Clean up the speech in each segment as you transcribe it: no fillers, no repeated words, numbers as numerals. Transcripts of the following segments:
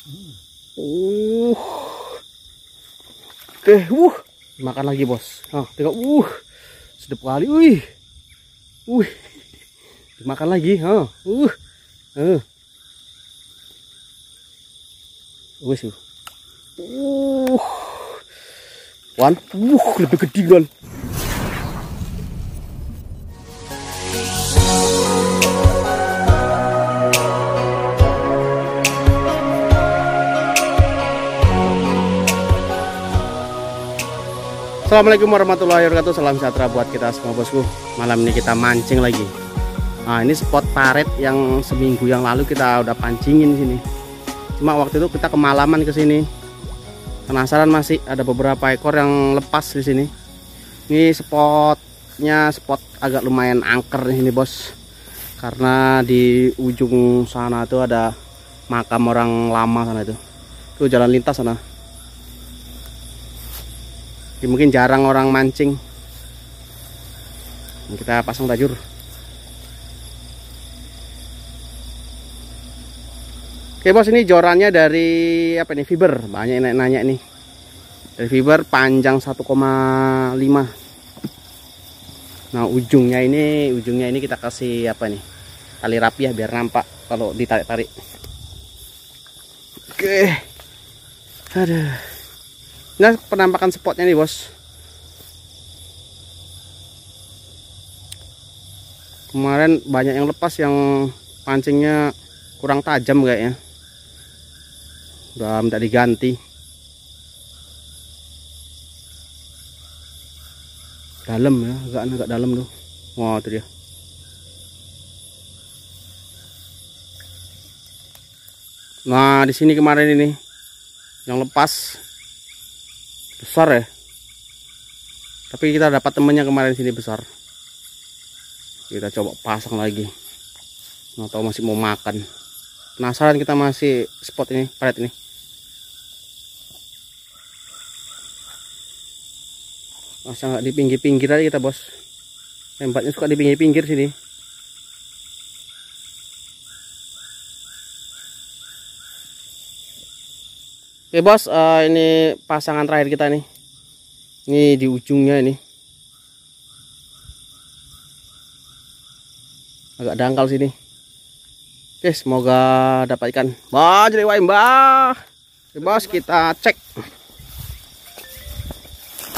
Oke, makan lagi bos. Oh, tengok, sedap kali, dimakan lagi, Wan, lebih gede kan. Assalamualaikum warahmatullahi wabarakatuh. Salam sejahtera buat kita semua bosku. Malam ini kita mancing lagi. Nah, ini spot paret yang seminggu yang lalu kita udah pancingin sini. Cuma waktu itu kita kemalaman ke sini. Penasaran, masih ada beberapa ekor yang lepas di sini. Ini spotnya spot agak lumayan angker di sini bos. Karena di ujung sana tuh ada makam orang lama sana itu. Tuh jalan lintas sana. Mungkin jarang orang mancing. Kita pasang tajur. Oke bos, ini jorannya dari apa nih, fiber. Banyak yang nanya nih. Dari fiber panjang 1,5. Nah ujungnya ini kita kasih apa nih, tali rapi ya biar nampak kalau ditarik-tarik. Oke. Aduh. Nah, penampakan spotnya nih bos. Kemarin banyak yang lepas, yang pancingnya kurang tajam kayaknya. Udah minta diganti. Dalam ya, agak dalam tuh. Wah, itu dia. Nah, di sini kemarin ini yang lepas besar ya, tapi kita dapat temennya kemarin sini besar. Kita coba pasang lagi, nggak tahu masih mau makan. Penasaran kita masih spot ini, paret ini. Masa nggak di pinggir-pinggir aja kita bos, tembaknya suka di pinggir-pinggir sini. Oke bos, ini pasangan terakhir kita nih. Ini di ujungnya ini. Agak dangkal sini. Oke, semoga dapat ikan. Wah, jadi wae mbah. Oke bos, kita cek.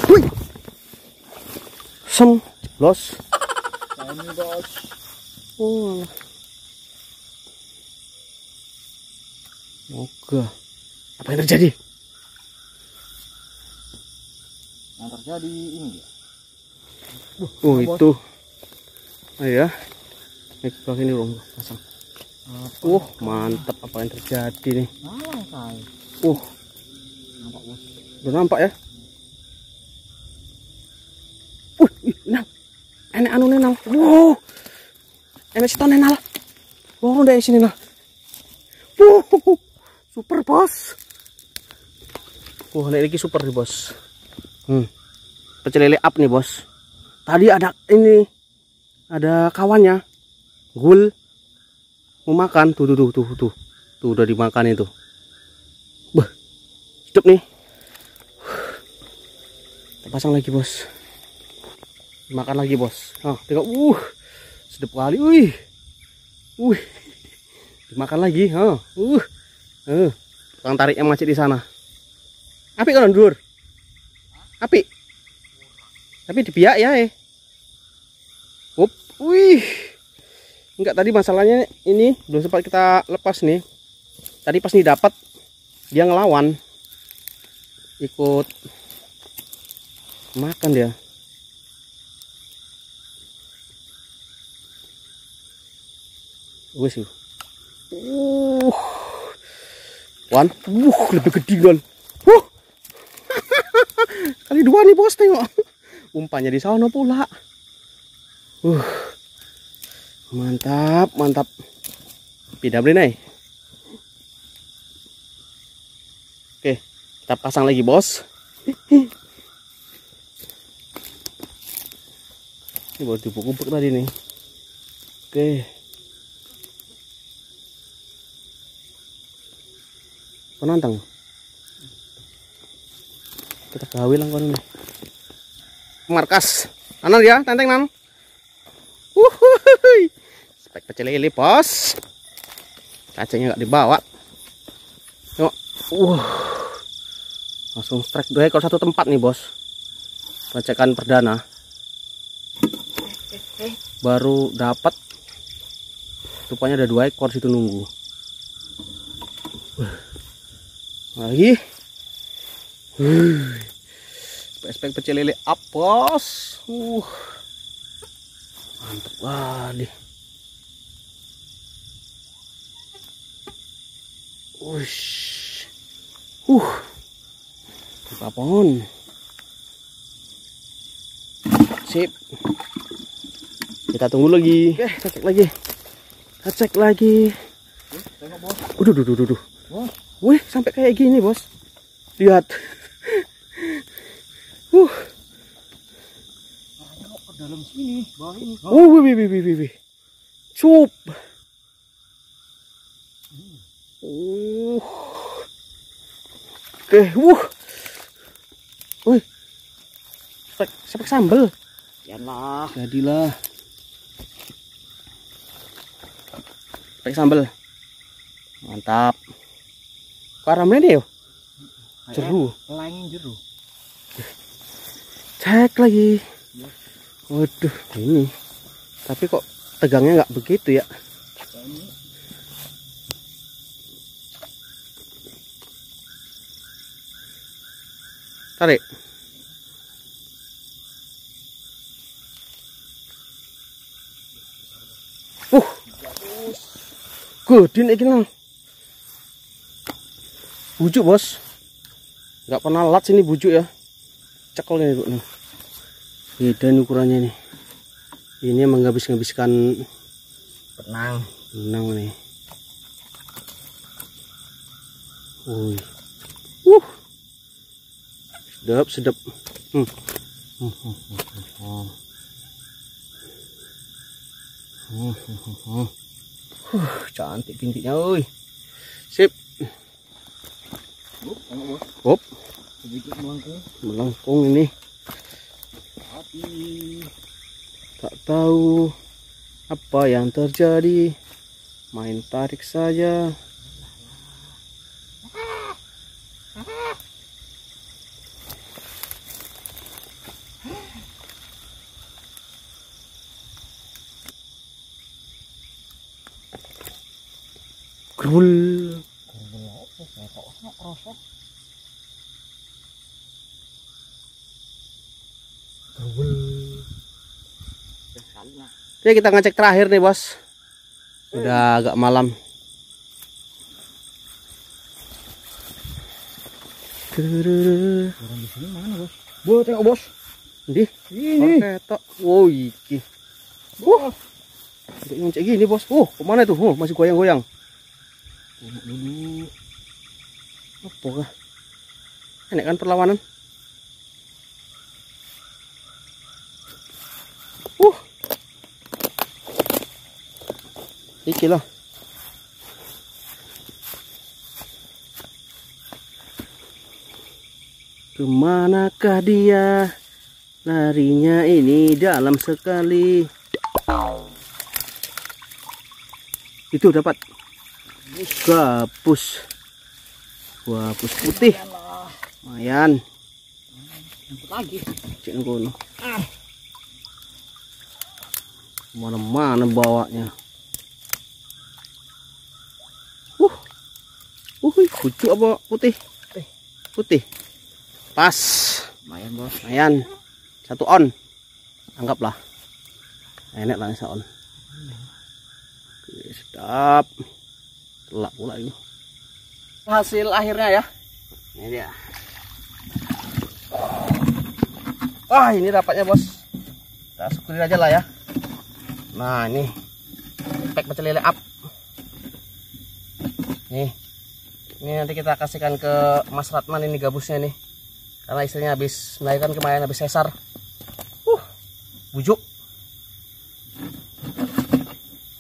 Wih. Jeblos. Ini bos. Oh. Oke. Apa yang terjadi? Yang terjadi ini ya. Oh itu. Oh ya. Ini belakang ini dong pasang. Mantap, apa yang terjadi nih? Nampak bos. Udah nampak ya? Nal. Enak anu nenal. Wow. Enak siton nenal. Wow, dari sini nal. Super bos. Ini super nih bos. Pecel lele up nih bos. Tadi ada ini, ada kawannya, gul mau makan. Tuh udah dimakan itu. Bah, hidup nih. Kita pasang lagi bos. Makan lagi bos. Tengok, sedap kali. Dimakan lagi. Tukang tarik yang masih di sana. Api kan dur. Api. Tapi di pihak ya enggak, tadi masalahnya ini belum sempat kita lepas nih. Tadi pas nih dapat, dia ngelawan. Ikut makan dia. Wes. Wan, lebih gede kan. Kali dua nih bos, tengok. Umpannya di sana pula. Mantap. Pindah beli nih. Oke, kita pasang lagi bos. Ini baru dibuk-buk tadi nih. Oke. penantang. Kita gawe lang kono nih. Markas. Anan ya, tenteng nan. Wuhuy. Spek pecel lele, bos. Kacangnya nggak dibawa. Yuk. Langsung strike 2 ekor satu tempat nih, bos. Pelacakan perdana. Baru dapat. Rupanya ada 2 ekor situ nunggu. Lagi. Spek pecel lele up, bos. Mantap kali. Wush. Buka pohon. Sip. Kita tunggu lagi. Oke, kita cek lagi. Kita cek lagi. Tengok, bos. Udah. Bos. Wih, sampai kayak gini, bos. Lihat. Tengok ke dalam sini, bawah ini. Wih. Cup. Oke, Wih. Spek sambel. Yalah. Jadilah. Spek sambel. Mantap. Karamnya deh, yo. Jeru. Langin jeru. Cek lagi. Waduh, ini. Tapi kok tegangnya nggak begitu ya? Tarik. Gede iki nang. Bujuk, bos. Nggak pernah lat sini bujuk ya. Cekel nih, Bu. Beda nih ukurannya nih. Ini menghabiskan Benang nih. Sedap. Cantik bintiknya, oi. Sip. Tengok, bos. Hop, Sedikit melengkung ini. Tapi Tak tahu apa yang terjadi. Main tarik saja. Grul. Oke, kita ngecek terakhir nih, bos. Udah agak malam. orang di sini mana, bos? Bos, tengok, bos. Ini. Ketok. Oh, iki. Udah ngecek gini, bos. Kemana tuh? Masih goyang-goyang. Tengok dulu. Apa kah? Enak kan perlawanan? Iki loh. Kemanakah dia? Larinya ini dalam sekali. Itu dapat gabus. Gabus putih. Lumayan. Lagi. Cek ngono. Mana-mana bawanya. Bujuk apa putih? Putih. Pas. Lumayan, bos. Lumayan. 1 on. Anggaplah. Enak lah 1 on. Oke, sedap. Telak pula itu. Hasil akhirnya ya. Ini dia. Wah, ini rapatnya, bos. Kita syukurin aja lah ya. Nah, ini spek pecel lele up. Nih. Ini nanti kita kasihkan ke Mas Ratman ini gabusnya nih. Karena istrinya habis melahirkan kemarin, habis sesar. Bujuk.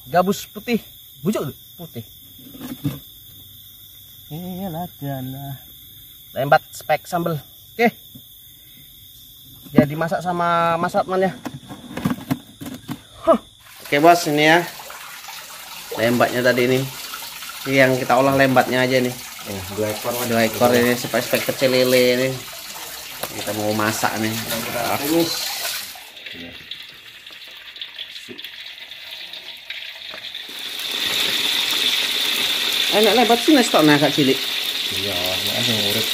Gabus putih. Bujuk putih. Iyalah jalan. Lembat spek sambel. Oke. Jadi masak sama Mas Atman ya. Oke bos, ini ya lembatnya tadi ini. Ini yang kita olah lembatnya aja nih. 2 ekor. 2 ekor ini spek kecil lele ini. Kita mau masak nih. Tumis. Enak lebat sih stoknya agak cilik. Iya, langsung urut.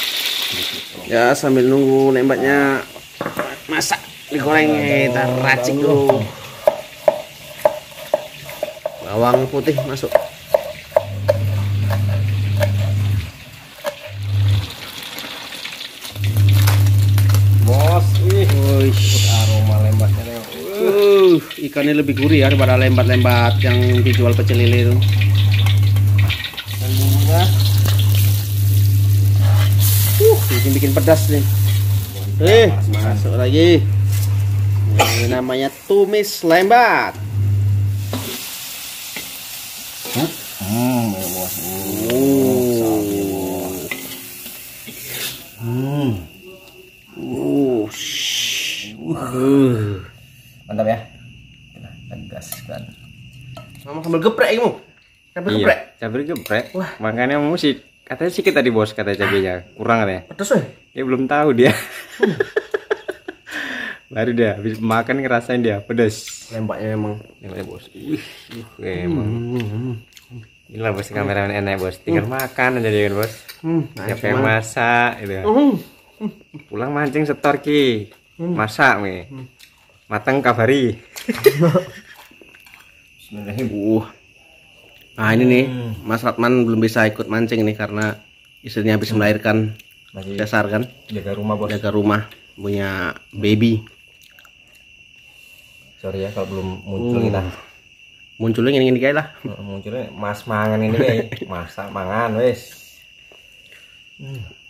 Ya sambil nunggu lembatnya masak digoreng kita racik dulu. Bawang putih masuk. Bos, aroma lembatnya nih. Ikannya lebih gurih ya daripada lembat-lembat yang dijual pecel lele itu. Dan bumbunya bikin pedas nih. Masuk lagi. Ini namanya tumis lembat. Mantap ya. Tegas kan. Sama sambal geprek kamu. Sambal geprek. Cabai geprek. Wah, makanya musik. Katanya sedikit tadi bos, katanya cabenya kurang katanya. Pedes weh. Dia belum tahu dia. Baru dia habis makan ngerasain dia pedas. Lembaknya emang. Lembaknya bos. Emang. Gila bos, kameramen enak bos. Tinggal makan aja dia kan bos. Siapa yang masak gitu. Pulang mancing setor ki. Masak nih. Matang kabari. Nah ini nih Mas Ratman belum bisa ikut mancing nih karena istrinya habis melahirkan Cesar kan. Jaga rumah bos. Jaga rumah punya baby. Sorry ya kalau belum muncul kita. Munculnya ini kayak lah. Munculnya mas mangan ini kayak masak mangan wes.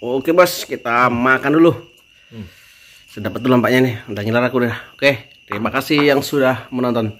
Oke bos, kita makan dulu. Sudah betul nampaknya nih, udah ngiler aku udah. Oke, terima kasih yang sudah menonton.